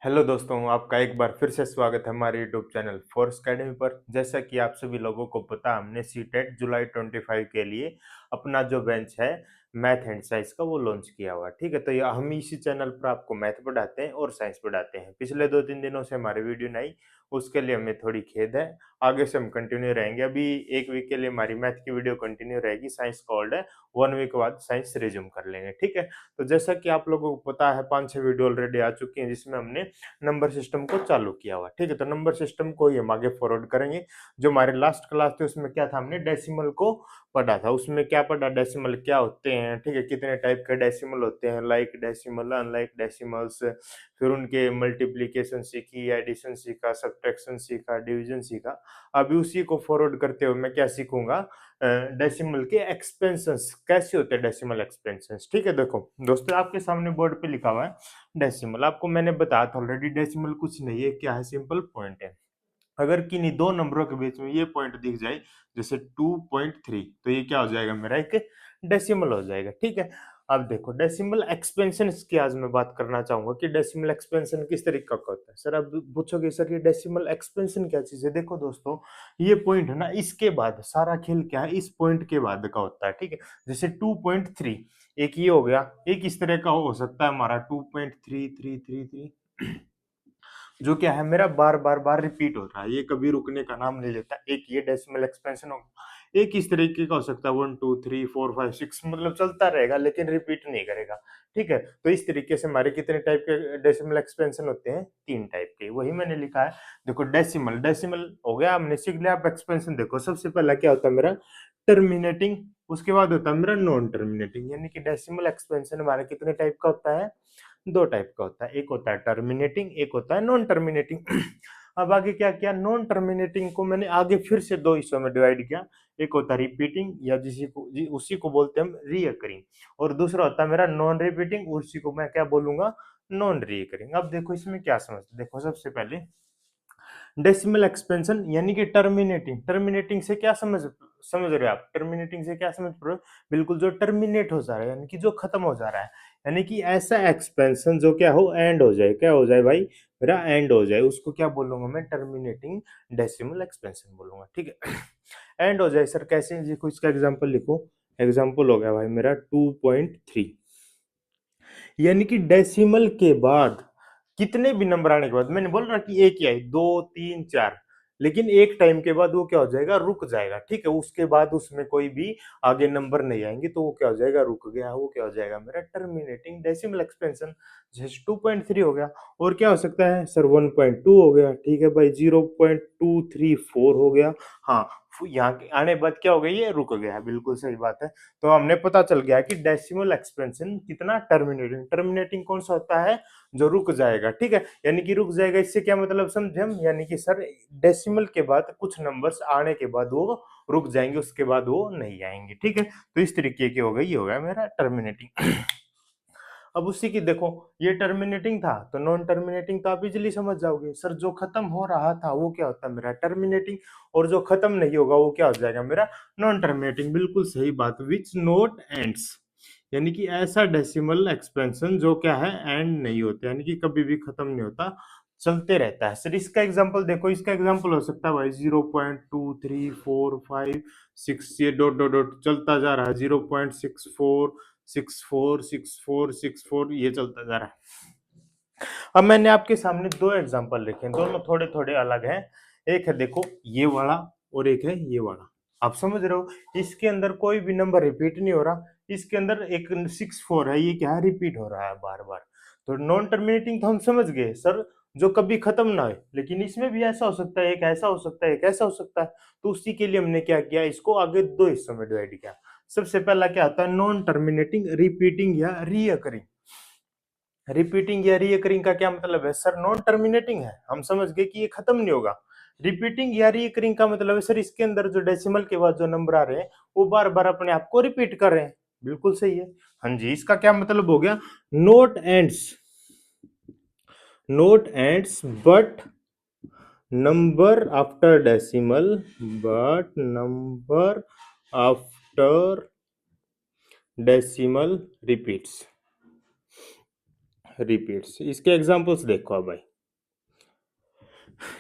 Hello दोस्तों, आपका एक बार फिर से स्वागत है हमारे यूट्यूब चैनल फोर्स अकेडमी पर। जैसा कि आप सभी लोगों को पता, हमने सीटेट जुलाई 25 के लिए अपना जो बेंच है मैथ एंड साइंस का वो लॉन्च किया हुआ है। ठीक है, तो ये हम इसी चैनल पर आपको मैथ पढ़ाते हैं और साइंस पढ़ाते हैं। पिछले 2-3 दिनों से हमारी वीडियो नहीं, उसके लिए हमें थोड़ी खेद है। आगे से हम कंटिन्यू रहेंगे। अभी एक वीक के लिए हमारी मैथ की वीडियो कंटिन्यू रहेगी, साइंस का होल्ड है। 1 वीक बाद साइंस रिज्यूम कर लेंगे। ठीक है, तो जैसा कि आप लोगों को पता है, 5-6 वीडियो ऑलरेडी आ चुकी हैं जिसमें हमने नंबर सिस्टम को चालू किया हुआ। ठीक है, तो नंबर सिस्टम को ही हम आगे फॉरवर्ड करेंगे। जो हमारे लास्ट क्लास थे उसमें क्या था, हमने डेसिमल को पढ़ा था। उसमें क्या पढ़ा, डेसिमल क्या होते हैं, ठीक है, कितने टाइप के डेसिमल होते हैं, लाइक डेसिमल, अनलाइक डेसिमल्स। फिर उनके मल्टीप्लीकेशन सीखी, एडिशन सीखा, सब्ट्रैक्शन सीखा, डिवीजन सीखा। अभी उसी को फॉरवर्ड करते हुए मैं क्या सीखूंगा, डेसिमल के एक्सपेंशंस कैसे होते हैं, डेसिमल एक्सपेंशंस। ठीक है, देखो दोस्तों, आपके सामने बोर्ड पे लिखा हुआ है डेसिमल। आपको मैंने बताया था ऑलरेडी, डेसिमल कुछ नहीं है, क्या है, सिंपल पॉइंट है। अगर किन्हीं दो नंबरों के बीच में ये पॉइंट दिख जाए, जैसे 2.3, तो ये क्या हो जाएगा, मेरा एक डेसिमल हो जाएगा। ठीक है, अब देखो डेसिमल एक्सपेंशन की आज मैं बात करना चाहूंगा कि डेसिमल एक्सपेंशन किस तरीके का होता है। सर अब पूछोगे, सर ये डेसिमल एक्सपेंशन क्या चीज है। देखो दोस्तों, ये पॉइंट है ना, इसके बाद सारा खेल क्या है, इस पॉइंट के बाद का होता है। ठीक है, जैसे 2.3, एक ये हो गया, एक इस तरह का हो सकता है हमारा 2.3333, जो क्या है, मेरा बार बार बार रिपीट हो रहा है, ये कभी रुकने का नाम नहीं लेता। एक ये डेसिमल एक्सपेंशन होगा, एक इस तरीके का हो सकता है 1 2 3 4 5 6, मतलब चलता रहेगा लेकिन रिपीट नहीं करेगा। ठीक है, तो इस तरीके से हमारे कितने टाइप के डेसिमल एक्सपेंशन होते हैं, 3 टाइप के, वही मैंने लिखा है। देखो डेसिमल, डेसिमल हो गया, हमने सीख लिया। आप एक्सपेंशन देखो, सबसे पहला क्या होता है मेरा, टर्मिनेटिंग। उसके बाद होता है मेरा नॉन टर्मिनेटिंग। यानी कि डेसिमल एक्सपेंशन हमारा कितने टाइप का होता है, 2 टाइप का होता है। एक होता है टर्मिनेटिंग, एक होता है नॉन टर्मिनेटिंग। अब आगे क्या किया, नॉन टर्मिनेटिंग को मैंने आगे फिर से 2 हिस्सों में डिवाइड किया। एक होता है रिपीटिंग, या उसी को बोलते हैं हम रीअकरिंग, और दूसरा होता है मेरा नॉन रिपीटिंग, उसी को मैं क्या बोलूंगा, नॉन रीअकरिंग। अब देखो इसमें क्या समझते, देखो सबसे पहले डेसिमल एक्सपेंशन यानी कि टर्मिनेटिंग। टर्मिनेटिंग से क्या समझ समझ रहे हो आप, टर्मिनेटिंग से क्या समझ रहे हो, बिल्कुल जो टर्मिनेट हो जा रहा है, यानी कि जो खत्म हो जा रहा है। यानी कि ऐसा एक्सपेंशन जो क्या हो, एंड हो जाए। क्या हो जाए भाई, मेरा एंड हो जाए, उसको क्या बोलूंगा मैं, टर्मिनेटिंग डेसिमल एक्सपेंशन बोलूंगा। ठीक है, एंड हो जाए सर कैसे, देखो इसका एग्जांपल लिखो। एग्जांपल हो गया भाई मेरा 2.3, यानी कि डेसिमल के बाद कितने भी नंबर आने के बाद, मैंने बोल रहा कि एक ही आए, 2 3 4, लेकिन एक टाइम के बाद वो क्या हो जाएगा, रुक जाएगा। ठीक है, उसके बाद उसमें कोई भी आगे नंबर नहीं आएंगे, तो वो क्या हो जाएगा, रुक गया, वो क्या हो जाएगा मेरा टर्मिनेटिंग डेसिमल एक्सपेंशन। जैसे 2.3 हो गया, और क्या हो सकता है सर, 1.2 हो गया। ठीक है भाई, 0.234 हो गया। हाँ, यहाँ के आने बाद क्या हो गया, ये रुक गया, बिल्कुल सही बात है। तो हमने पता चल गया कि डेसिमल एक्सपेंशन कितना टर्मिनेटिंग, टर्मिनेटिंग कौन सा होता है, जो रुक जाएगा। ठीक है, यानी कि रुक जाएगा, इससे क्या मतलब समझे हम, यानी कि सर डेसिमल के बाद कुछ नंबर्स आने के बाद वो रुक जाएंगे, उसके बाद वो नहीं आएंगे। ठीक है, तो इस तरीके के हो गए, ये हो गया मेरा टर्मिनेटिंग। अब उसी की देखो, ये टर्मिनेटिंग था, तो नॉन टर्मिनेटिंग तो आप इजिली समझ जाओगे सर, जो खत्म हो रहा था वो क्या होता है मेरा टर्मिनेटिंग, और जो खत्म नहीं होगा वो क्या हो जाएगा मेरा नॉन टर्मिनेटिंग। बिल्कुल सही बात, विच नोट एंड्स, यानी कि ऐसा डेसिमल एक्सपेंशन जो क्या है, एंड नहीं होता, यानी कि कभी भी खत्म नहीं होता, चलते रहता है। सर इसका एग्जांपल देखो, इसका एग्जांपल हो सकता है भाई 0.2345 6, ये डॉट डॉट डॉट चलता जा रहा है, 0.64 64 64 64, ये चलता जा रहा है। अब मैंने आपके सामने 2 एग्जांपल लिखे हैं, दोनों थोड़े थोड़े अलग हैं। एक है देखो ये वाला, और एक है ये वाला। आप समझ रहे हो, इसके अंदर कोई भी नंबर रिपीट नहीं हो रहा, इसके अंदर एक 64 है, ये क्या है, रिपीट हो रहा है बार बार। तो नॉन टर्मिनेटिंग तो हम समझ गए सर, जो कभी खत्म ना हो। लेकिन इसमें भी ऐसा हो सकता है, एक ऐसा हो सकता है, एक ऐसा हो सकता है। तो उसी के लिए हमने क्या किया, इसको आगे 2 हिस्सों में डिवाइड किया। सबसे पहला क्या आता है, नॉन टर्मिनेटिंग, रिपीटिंग या रीअकरिंग। रिपीटिंग या रीअकरिंग का क्या मतलब है सर, नॉन टर्मिनेटिंग है, हम समझ गए कि ये खत्म नहीं होगा। रिपीटिंग या रीअकरिंग का मतलब है सर, इसके अंदर जो डेसिमल के बाद जो नंबर आ रहे हैं वो बार बार अपने आप को रिपीट कर रहे हैं। बिल्कुल सही है। हाँ जी, इसका क्या मतलब हो गया, note ends, note ends but number after decimal, but number after decimal repeats, repeats. इसके एग्जांपल्स देखो अब भाई।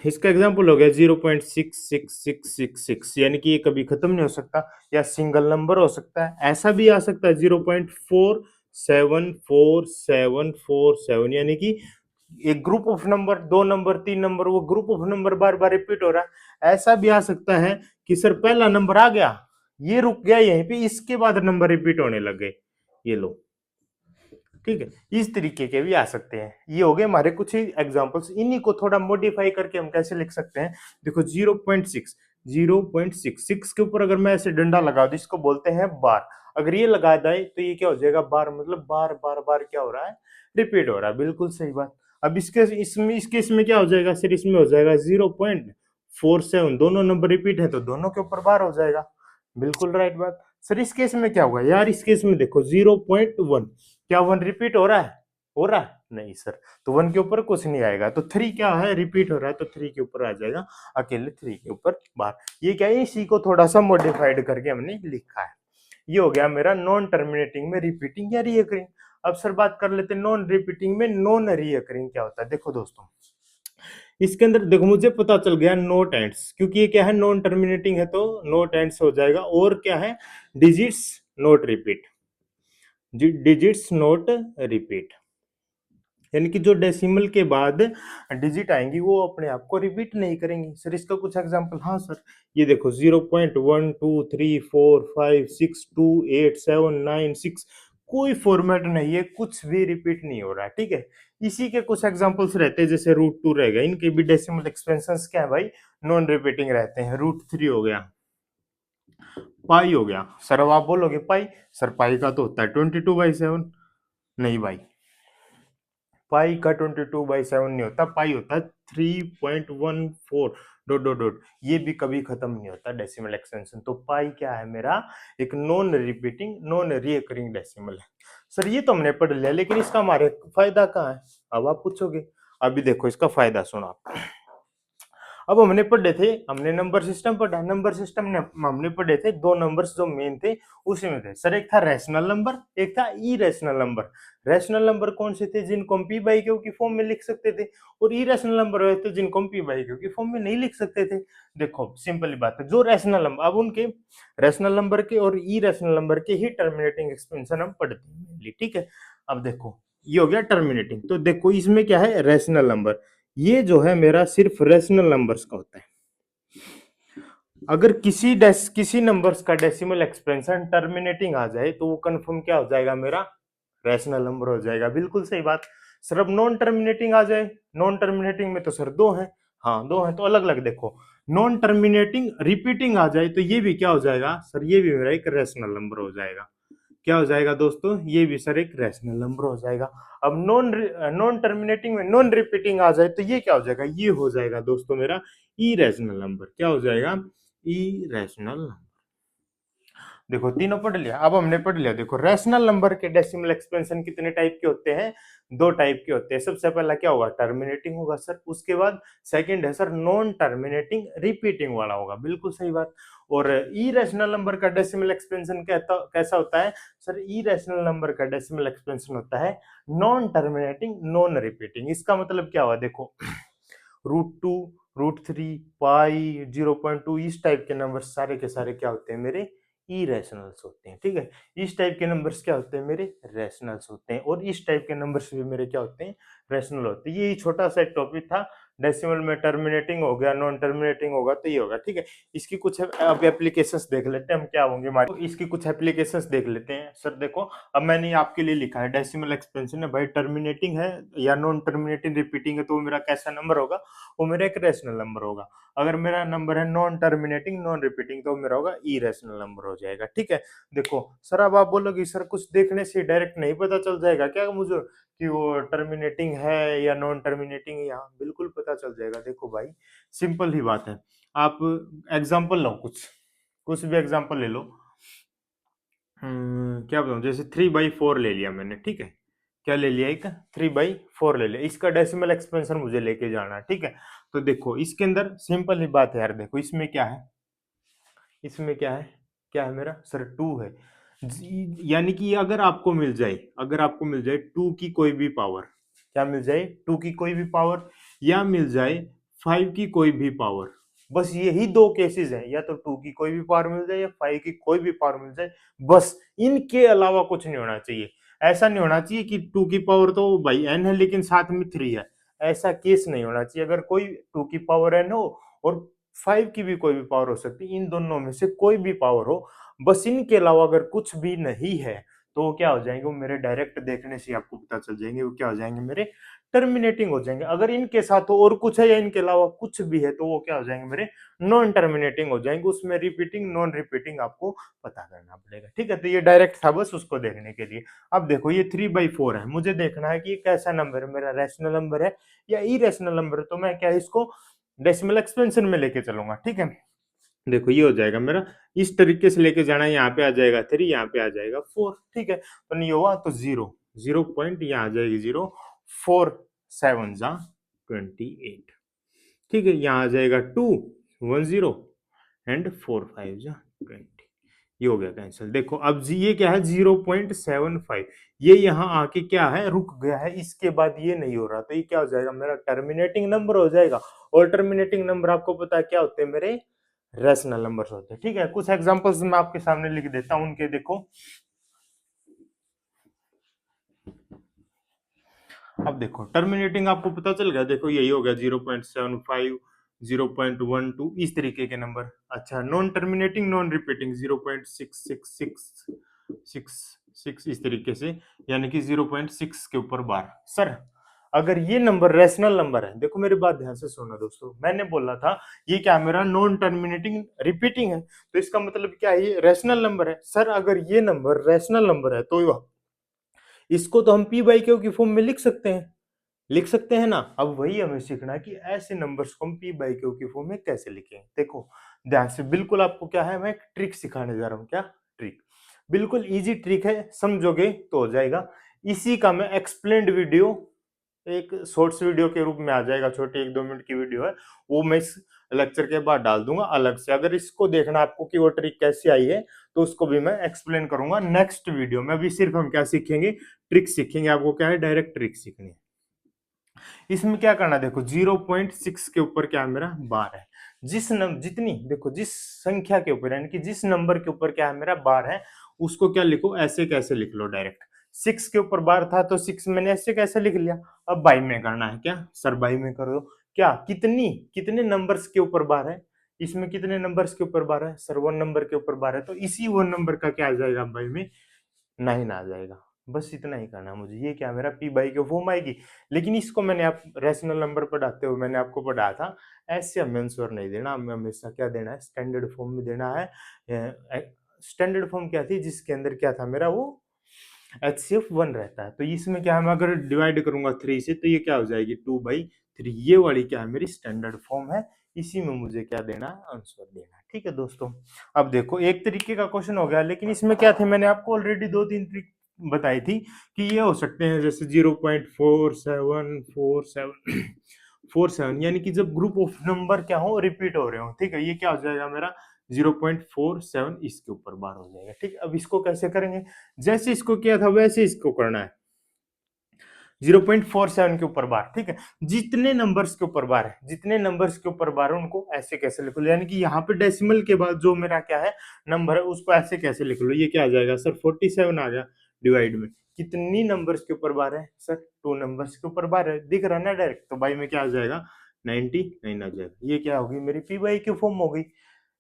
इसका एग्जांपल हो गया 0.66666, यानी कि ये कभी खत्म नहीं हो सकता, या सिंगल नंबर हो सकता है, ऐसा भी आ सकता है 0.4744747, यानी कि एक ग्रुप ऑफ नंबर, दो नंबर, तीन नंबर, वो group of number bar bar repeat हो रहा है। ऐसा भी आ सकता है कि सर पहला नंबर आ गया, ये रुक गया यहीं पे, इसके बाद नंबर रिपीट होने लग गए, ये लो, ठीक है। इस तरीके के भी आ सकते हैं। ये हो गए हमारे कुछ ही एग्जांपल्स। इन्हीं को थोड़ा मॉडिफाई करके हम कैसे लिख सकते हैं, देखो 0.6 के ऊपर अगर मैं ऐसे डंडा लगा दूं, इसको बोलते हैं बार। अगर ये लगा जाए तो ये क्या हो जाएगा, बार, मतलब बार बार बार क्या हो रहा है, रिपीट हो रहा है, बिल्कुल सही बात। अब इसके इसमें क्या हो जाएगा सर, इसमें हो जाएगा 0.47, दोनों नंबर रिपीट है तो दोनों के ऊपर बार हो जाएगा, बिल्कुल राइट बात। सर इस केस में क्या होगा यार, इस केस में देखो 0.1, क्या 1 रिपीट हो रहा है, हो रहा है, नहीं सर, तो 1 के ऊपर कुछ नहीं आएगा। तो 3 क्या है, रिपीट हो रहा है, तो 3 के ऊपर आ जाएगा, अकेले 3 के ऊपर बार। ये क्या है, इसी को थोड़ा सा मॉडिफाइड करके हमने लिखा है। ये हो गया मेरा नॉन टर्मिनेटिंग में रिपीटिंग या रीअकरिंग। अब सर बात कर लेते हैं नॉन रिपीटिंग में नॉन रीअकरिंग क्या होता है। देखो दोस्तों, इसके अंदर देखो मुझे पता चल गया नोट एंड्स, क्योंकि ये क्या है, नॉन टर्मिनेटिंग है तो नोट एंड्स हो जाएगा, और क्या है, digits note repeat, digits note repeat, यानी कि जो डेसिमल के बाद डिजिट आएंगी वो अपने आप को रिपीट नहीं करेंगी। सर इसका कुछ एग्जांपल, हाँ सर, ये देखो 0.12345628796, कोई फॉर्मेट नहीं है, कुछ भी रिपीट नहीं हो रहा है, ठीक है। इसी के कुछ एग्जांपल्स रहते हैं, जैसे √2 रहेगा, इनके भी डेसिमल एक्सपेंशंस क्या है भाई, नॉन रिपीटिंग रहते हैं। √3 हो गया, पाई हो गया। सर अब आप बोलोगे पाई, सर पाई का तो होता है 22/7, नहीं भाई, पाई का 22/7 नहीं होता, पाई होता है 3.14 डॉट डॉट डॉट, ये भी कभी खत्म नहीं होता डेसिमल एक्सटेंशन। तो पाई क्या है मेरा, एक non repeating non recurring decimal है। सर ये तो हमने पढ़ लिया, लेकिन इसका हमारे फायदा कहाँ है, अब आप पूछोगे। अभी देखो इसका फायदा सुनो आप। अब हमने पढ़े थे, हमने नंबर सिस्टम पढ़ा, नंबर सिस्टम ने हमने पढ़े थे दो नंबर्स जो मेन थे उसी में थे सर, एक था रैशनल नंबर, एक था इरेशनल नंबर। रैशनल नंबर कौन से थे, जिनको हम पी बाई क्यू की फॉर्म में लिख सकते थे, और इरेशनल नंबर हुए थे जिनको हम पी बाई क्यू की फॉर्म में नहीं लिख सकते थे। देखो सिंपल बात है, जो रैशनल नंबर, अब उनके रैशनल नंबर के और इरेशनल नंबर के ही टर्मिनेटिंग एक्सपेंशन हम पढ़ते हैं मेनली, ठीक है। अब देखो ये हो गया टर्मिनेटिंग, तो देखो इसमें क्या है, रैशनल नंबर, ये जो है मेरा सिर्फ रैशनल नंबर्स का होता है। अगर किसी नंबर्स का डेसिमल एक्सपेंशन टर्मिनेटिंग आ जाए तो वो कंफर्म क्या हो जाएगा, मेरा रैशनल नंबर हो जाएगा, बिल्कुल सही बात। सर अब नॉन टर्मिनेटिंग आ जाए, नॉन टर्मिनेटिंग में तो सर दो है, हाँ दो है तो अलग अलग देखो, नॉन टर्मिनेटिंग रिपीटिंग आ जाए तो ये भी क्या हो जाएगा सर, ये भी मेरा एक रैशनल नंबर हो जाएगा। क्या हो जाएगा दोस्तों, ये भी सर एक रैशनल नंबर हो जाएगा। अब नॉन नॉन टर्मिनेटिंग में नॉन रिपीटिंग आ जाए तो ये क्या हो जाएगा, ये हो जाएगा दोस्तों मेरा इरेशनल नंबर। क्या हो जाएगा, इरेशनल। देखो तीनों पढ़ लिया, अब हमने पढ़ लिया, देखो रैशनल नंबर के डेसिमल एक्सपेंशन कितने टाइप के होते हैं, दो टाइप के होते हैं। सबसे पहला क्या होगा, टर्मिनेटिंग होगा सर, उसके बाद सेकंड है सर नॉन टर्मिनेटिंग रिपीटिंग वाला होगा, बिल्कुल सही बात। और इरेशनल नंबर का डेसिमल एक्सपेंशन कैसा होता है सर, इरेशनल नंबर का डेसिमल एक्सपेंशन होता है नॉन टर्मिनेटिंग नॉन रिपीटिंग। इसका मतलब क्या हुआ, देखो √2, √3, पाई, 0.2, इस टाइप के नंबर सारे के सारे क्या होते हैं मेरे, इरेशनल्स होते हैं, ठीक है। इस टाइप के नंबर्स क्या होते हैं मेरे, रैशनल्स होते हैं, और इस टाइप के नंबर्स भी मेरे क्या होते हैं, रैशनल होते हैं। ये छोटा सा टॉपिक था, डेसिमल में टर्मिनेटिंग हो गया, नॉन टर्मिनेटिंग होगा तो ये होगा, ठीक है। इसकी कुछ अब एप्लीकेशंस देख लेते हैं हम क्या होंगे हमारे, तो इसकी कुछ एप्लीकेशंस देख लेते हैं। सर देखो अब मैंने आपके लिए लिखा है डेसिमल एक्सपेंशन है भाई, टर्मिनेटिंग है या नॉन टर्मिनेटिंग रिपीटिंग है तो वो मेरा कैसा नंबर होगा, वो मेरा एक रैशनल नंबर होगा। अगर मेरा नंबर है नॉन टर्मिनेटिंग नॉन रिपीटिंग तो मेरा होगा इरेशनल नंबर हो जाएगा, ठीक है। देखो सर अब आप बोलोगे सर कुछ देखने से डायरेक्ट नहीं पता चल जाएगा क्या मुझे कि वो टर्मिनेटिंग है या नॉन टर्मिनेटिंग है, यहाँ बिल्कुल पता चल जाएगा। देखो भाई सिंपल ही बात है, आप एग्जांपल लो, कुछ कुछ भी एग्जांपल ले लो। क्या बताऊं, जैसे 3/4 ले लिया मैंने, ठीक है। क्या ले लिया, एक 3/4 ले लिया, इसका डेसिमल एक्सपेंशन मुझे लेके जाना है, ठीक है। तो देखो इसके अंदर सिंपल ही बात है यार, देखो इसमें क्या है, इसमें क्या है, क्या है मेरा सर 2 है। यानी कि अगर आपको मिल जाए, अगर आपको मिल जाए 2 की कोई भी पावर, क्या मिल जाए 2 की कोई भी पावर, या मिल जाए 5 की कोई भी पावर। बस यही दो केसेस हैं, या तो 2 की कोई भी पावर मिल जाए या 5 की कोई भी पावर मिल जाए, बस इनके अलावा कुछ नहीं होना चाहिए। ऐसा नहीं होना चाहिए कि 2 की पावर तो भाई n है लेकिन साथ में 3 है, ऐसा केस नहीं होना चाहिए। अगर कोई 2 की पावर n हो और 5 की भी कोई भी पावर हो सकती है, इन दोनों में से कोई भी पावर हो, बस इनके अलावा अगर कुछ भी नहीं है तो वो क्या हो जाएंगे, वो मेरे डायरेक्ट देखने से आपको पता चल जाएंगे, वो क्या हो जाएंगे, मेरे टर्मिनेटिंग हो जाएंगे। अगर इनके साथ और कुछ है या इनके अलावा कुछ भी है तो वो क्या हो जाएंगे, मेरे नॉन टर्मिनेटिंग हो जाएंगे। उसमें रिपीटिंग नॉन रिपीटिंग आपको पता करना पड़ेगा, ठीक है। तो ये डायरेक्ट था बस उसको देखने के लिए। अब देखो ये 3/4 है, मुझे देखना है कि ये कैसा नंबर है, मेरा रैशनल नंबर है या इरेशनल नंबर है। तो मैं क्या इसको डेसिमल एक्सपेंशन में लेके चलूंगा, ठीक है। देखो ये हो जाएगा मेरा, इस तरीके से लेके जाना है, यहाँ पे आ जाएगा 3, यहाँ पे आ जाएगा 4, ठीक है। तो नहीं हुआ तो 0, 0 पॉइंट यहाँ आ जाएगी 0, 4 7 जा 28, ठीक है। यहाँ आ जाएगा 2 1 0 एंड 4 5 जा 20, ये हो गया कैंसिल। देखो अब जी ये क्या है 0.75, ये यहाँ आके क्या है रुक गया है, इसके बाद ये नहीं हो रहा, तो ये क्या हो जाएगा, मेरा टर्मिनेटिंग नंबर हो जाएगा। और टर्मिनेटिंग नंबर आपको पता है क्या होते हैं, मेरे रैशनल नंबर्स होते हैं, ठीक है। कुछ एग्जांपल्स मैं आपके सामने लिख देता हूं उनके, देखो। अब देखो टर्मिनेटिंग आपको पता चल गया, देखो यही हो गया 0.75 0.12 इस तरीके के नंबर। अच्छा नॉन टर्मिनेटिंग नॉन रिपीटिंग 0.6666 इस तरीके से, यानी कि 0.6 के ऊपर बार। सर अगर ये नंबर रैशनल नंबर है, देखो मेरी बात ध्यान से सुनना दोस्तों, मैंने बोला था ये क्या मेरा नॉन टर्मिनेटिंग रिपीटिंग है, तो इसका मतलब क्या है, ये रैशनल नंबर है। सर अगर ये नंबर रैशनल नंबर है तो इसको तो हम पी बाई क्यू की फॉर्म में लिख सकते हैं, लिख सकते हैं ना। अब वही हमें सीखना है कि ऐसे नंबर्स को हम पी बाई क्यू की फॉर्म में कैसे लिखें। देखो ध्यान से, बिल्कुल आपको क्या है, मैं एक ट्रिक सिखाने जा रहा हूँ। क्या ट्रिक? बिल्कुल इजी ट्रिक है, समझोगे तो हो जाएगा। इसी का मैं एक्सप्लेन्ड वीडियो एक शॉर्ट्स वीडियो के रूप में आ जाएगा, छोटी 1-2 मिनट की वीडियो है, वो मैं इस लेक्चर के बाद डाल दूंगा अलग से। अगर इसको देखना आपको कि वो ट्रिक कैसे आई है तो उसको भी मैं एक्सप्लेन करूंगा नेक्स्ट वीडियो में। अभी सिर्फ हम क्या सीखेंगे, ट्रिक सीखेंगे। आपको क्या है, डायरेक्ट ट्रिक सीखनी है। इसमें क्या करना, देखो 0.6 के ऊपर क्या है, मेरा बार है। जितनी देखो जिस संख्या के ऊपर, यानी कि जिस नंबर के ऊपर क्या है, मेरा बार है, उसको क्या लिखो, ऐसे कैसे लिख लो डायरेक्ट। 6 के ऊपर बार था तो 6 मैंने ऐसे कैसे लिख लिया। अब बाई में करना है, क्या सर बाई में कर दो। क्या कितने नंबर्स के ऊपर बार है, इसमें कितने नंबर्स के ऊपर बार है, सर 1 नंबर के ऊपर बार है, तो इसी 1 नंबर का क्या आ जाएगा बाई में, 9 आ जाएगा। बस इतना ही करना है मुझे, ये क्या मेरा पी बाई क्यू फॉर्म आएगी। लेकिन इसको मैंने आप रैशनल नंबर पढ़ाते हुए मैंने आपको पढ़ाया था, ऐसे हमें आंसर नहीं देना, हमें हमेशा क्या देना है, स्टैंडर्ड फॉर्म में देना है। स्टैंडर्ड फॉर्म क्या थी, जिसके अंदर क्या था मेरा, वो HCF 1 रहता है। तो इसमें क्या है, मैं अगर डिवाइड करूंगा 3 से तो ये क्या हो जाएगी 2/3, ये वाली क्या है, मेरी स्टैंडर्ड फॉर्म है। इसी में मुझे क्या देना है, आंसर देना है, ठीक है दोस्तों। अब देखो एक तरीके का क्वेश्चन हो गया, लेकिन इसमें क्या थे, मैंने आपको ऑलरेडी 2-3 ट्रिक बताई थी कि ये हो सकते हैं, जैसे 0.4747 यानी कि जब ग्रुप ऑफ नंबर क्या हो, रिपीट हो रहे हो, ठीक है। ये क्या हो जाएगा मेरा 0.47 इसके ऊपर बार हो जाएगा, ठीक है। अब इसको कैसे करेंगे, जैसे इसको किया था वैसे इसको करना है, 0.47 के ऊपर बार, ठीक है। जितने नंबर्स के ऊपर बार है, जितने नंबर्स के ऊपर बार है उनको ऐसे कैसे लिख लो, यानी कि यहाँ पे डेसिमल के बाद जो मेरा क्या है नंबर है उसको ऐसे कैसे लिख लो। ये क्या आ जाएगा सर 47 आ गया, डिवाइड में कितनी नंबर्स के ऊपर बार है, सर 2 नंबर्स के ऊपर बार है, दिख रहा है ना डायरेक्ट, तो बाई में क्या आ जाएगा 99 आ जाएगा। ये क्या होगी, मेरी पी बाई क्यू फॉर्म हो गई।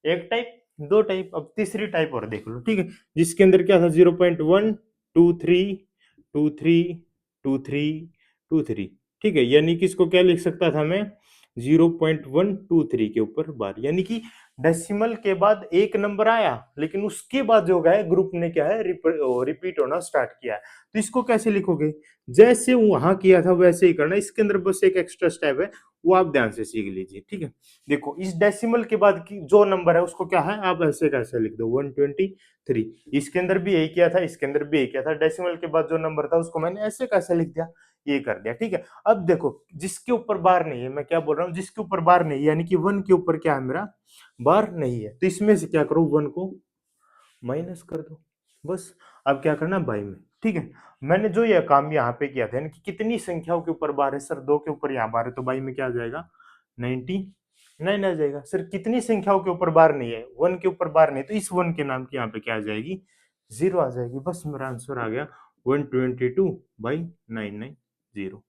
एक टाइप, दो टाइप, अब तीसरी टाइप और देख लो, ठीक है। जिसके अंदर क्या था 0.123232323, ठीक है। यानी कि इसको क्या लिख सकता था मैं 0.123 के ऊपर बार, यानी कि डेसिमल के बाद एक नंबर आया लेकिन उसके बाद जो है ग्रुप ने क्या है रिपीट होना स्टार्ट किया है। तो इसको कैसे लिखोगे, जैसे वहां किया था वैसे ही करना। इसके अंदर बस एक एक्स्ट्रा स्टेप है, वो आप ध्यान से सीख लीजिए, ठीक है। देखो इस डेसिमल के बाद की जो नंबर है उसको क्या है, आप ऐसे कैसे लिख दो 123। इसके अंदर भी यही किया था, इसके अंदर भी यही किया था, डेसिमल के बाद जो नंबर था उसको मैंने ऐसे कैसे लिख दिया, ये कर दिया, ठीक है। अब देखो जिसके ऊपर बार नहीं है, मैं क्या बोल रहा हूँ, जिसके ऊपर बार नहीं है, यानी कि 1 के ऊपर क्या है मेरा बार नहीं है, तो इसमें से क्या करो 1 को माइनस कर दो, बस। अब क्या करना बाई में, ठीक है। मैंने जो ये काम यहाँ पे किया था, यानी कि कितनी संख्याओं के ऊपर बार है, सर 2 के ऊपर यहाँ बार है, तो बाई में क्या आ जाएगा 99 आ जाएगा। सर कितनी संख्याओं के ऊपर बार नहीं है, 1 के ऊपर बार नहीं, तो इस 1 के नाम की यहाँ पे क्या आ जाएगी, 0 आ जाएगी। बस मेरा आंसर आ गया 122/990।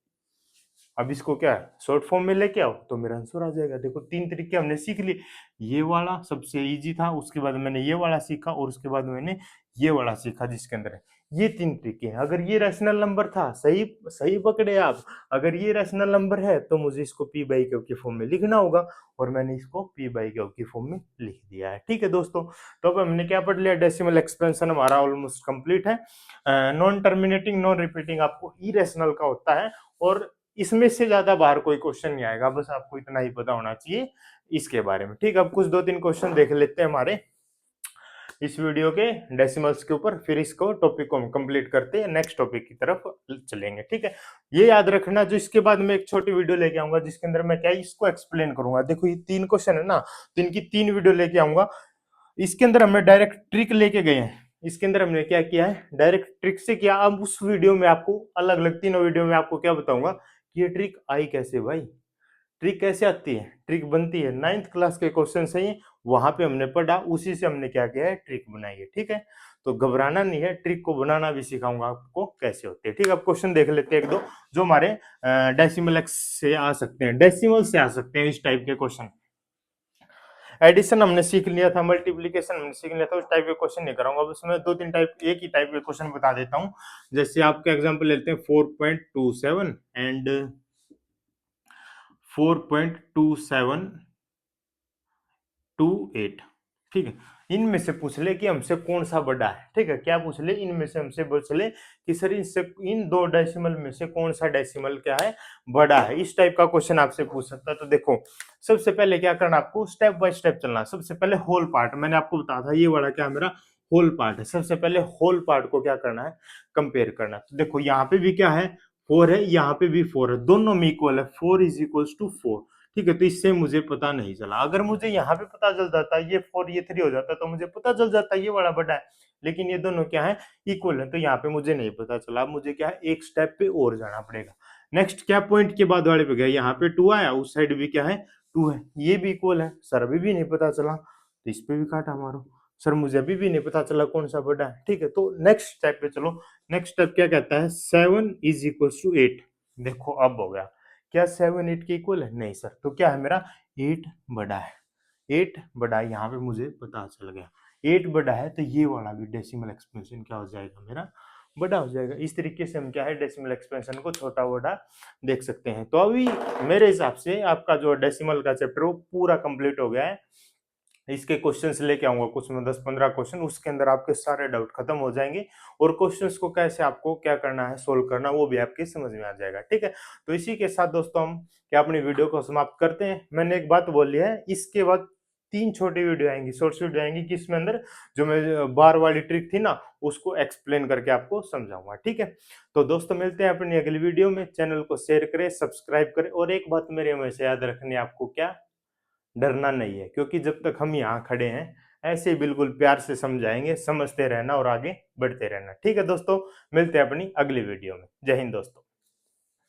अब इसको क्या है शॉर्ट फॉर्म में लेके आओ तो मेरा आंसर आ जाएगा। देखो 3 तरीके हमने सीख लिए, ये वाला सबसे इजी था, उसके बाद मैंने ये वाला सीखा, और उसके बाद मैंने ये वाला सीखा जिसके अंदर है ये 3 तरीके हैं। अगर ये रैशनल नंबर था, सही सही पकड़े आप, अगर ये रैशनल नंबर है तो मुझे इसको पी बाई क्यू के फॉर्म में लिखना होगा, और मैंने इसको पी बाई क्यू के फॉर्म में लिख दिया है। ठीक है दोस्तों, तो अब हमने क्या पढ़ लिया, डेसिमल एक्सपेंशन हमारा ऑलमोस्ट कंप्लीट है। नॉन टर्मिनेटिंग नॉन रिपीटिंग आपको इरेशनल का होता है, और इसमें से ज्यादा बाहर कोई क्वेश्चन नहीं आएगा, बस आपको इतना ही पता होना चाहिए इसके बारे में। ठीक है, अब कुछ 2-3 क्वेश्चन देख लेते हैं हमारे इस वीडियो के डेसिमल्स के ऊपर, फिर इसको टॉपिक को हम कंप्लीट करते हैं, नेक्स्ट टॉपिक की तरफ चलेंगे। ठीक है, ये याद रखना, जो इसके बाद में एक छोटी वीडियो लेके आऊंगा जिसके अंदर मैं क्या इसको एक्सप्लेन करूंगा। देखो ये 3 क्वेश्चन है ना, तो इनकी 3 वीडियो लेके आऊंगा। इसके अंदर हमने डायरेक्ट ट्रिक लेके गए हैं, इसके अंदर हमने क्या किया है, डायरेक्ट ट्रिक से किया। अब उस वीडियो में आपको अलग अलग तीनों वीडियो में आपको क्या बताऊंगा कि ये ट्रिक आई कैसे भाई, ट्रिक कैसे आती है, ट्रिक बनती है 9th क्लास के क्वेश्चन से ही, वहां पे हमने पढ़ा, उसी से हमने क्या किया है ट्रिक बनाई है। ठीक है, तो घबराना नहीं है, ट्रिक को बनाना भी सिखाऊंगा आपको कैसे होते हैं। ठीक है, अब क्वेश्चन देख लेते हैं एक दो जो हमारे डेसिमल एक्स से आ सकते हैं, डेसिमल से आ सकते हैं इस टाइप के क्वेश्चन। एडिशन हमने सीख लिया था, मल्टीप्लीकेशन हमने सीख लिया था, उस टाइप के क्वेश्चन नहीं कराऊंगा। अब उसमें 2-3 टाइप, एक ही टाइप के क्वेश्चन बता देता हूँ। जैसे आपका एग्जांपल लेते हैं 4.27 एंड 4.2728। ठीक है, इनमें से पूछ ले कि हमसे कौन सा बड़ा है। ठीक है, क्या पूछ ले, इनमें से हमसे पूछ ले कि सर इनसे इन दो डेसिमल में से कौन सा डेसिमल क्या है बड़ा है। इस टाइप का क्वेश्चन आपसे पूछ सकता है। तो देखो सबसे पहले क्या करना, आपको स्टेप बाय स्टेप चलना। सबसे पहले होल पार्ट, मैंने आपको बताया था ये वाला क्या मेरा होल पार्ट है। सबसे पहले होल पार्ट को क्या करना है, कंपेयर करना है। तो देखो यहाँ पे भी क्या है 4 है, यहाँ पे भी 4 है, दोनों में इक्वल है, 4 इज इक्वल टू 4। ठीक है, तो इससे मुझे पता नहीं चला। अगर मुझे यहाँ पे पता चल जाता ये 4 ये 3 हो जाता तो मुझे पता चल जाता ये बड़ा बड़ा है, लेकिन ये दोनों क्या है इक्वल है, तो यहाँ पे मुझे नहीं पता चला। अब मुझे क्या है एक स्टेप पे और जाना पड़ेगा। नेक्स्ट क्या पॉइंट के बाद वाले पे गया, यहाँ पे 2 आया, उस साइड भी क्या है 2 है, ये भी इक्वल है। सर अभी भी नहीं पता चला, तो इस पे भी काटा मारो। सर मुझे अभी भी नहीं पता चला कौन सा बड़ा है। ठीक है, तो नेक्स्ट स्टेप पे चलो। नेक्स्ट स्टेप क्या कहता है, 7 इज इक्वल टू 8। देखो अब हो गया, क्या 7 8 के इक्वल है, नहीं सर, तो क्या है मेरा 8 बड़ा है, 8 बड़ा है, यहाँ पे मुझे पता चल गया 8 बड़ा है, तो ये वाला भी डेसिमल एक्सपेंशन क्या हो जाएगा मेरा बड़ा हो जाएगा। इस तरीके से हम क्या है डेसिमल एक्सपेंशन को छोटा बड़ा देख सकते हैं। तो अभी मेरे हिसाब से आपका जो डेसिमल का चैप्टर वो पूरा कंप्लीट हो गया है। इसके क्वेश्चंस लेके आऊंगा कुछ में 10-15 क्वेश्चन, उसके अंदर आपके सारे डाउट खत्म हो जाएंगे, और क्वेश्चंस को कैसे आपको क्या करना है सोल्व करना वो भी आपके समझ में आ जाएगा। ठीक है, तो इसी के साथ दोस्तों हम क्या अपनी वीडियो को समाप्त करते हैं। मैंने एक बात बोली है, इसके बाद 3 छोटी वीडियो आएंगी, शॉर्ट्स वीडियो आएंगी, कि इसमें अंदर जो मैं बार वाली ट्रिक थी ना उसको एक्सप्लेन करके आपको समझाऊंगा। ठीक है, तो दोस्तों मिलते हैं अपनी अगली वीडियो में। चैनल को शेयर करें, सब्सक्राइब करें, और एक बात मेरे हमेशा याद रखनी है, आपको क्या डरना नहीं है, क्योंकि जब तक हम यहाँ खड़े हैं ऐसे ही बिल्कुल प्यार से समझाएंगे, समझते रहना और आगे बढ़ते रहना। ठीक है दोस्तों, मिलते हैं अपनी अगली वीडियो में। जय हिंद दोस्तों।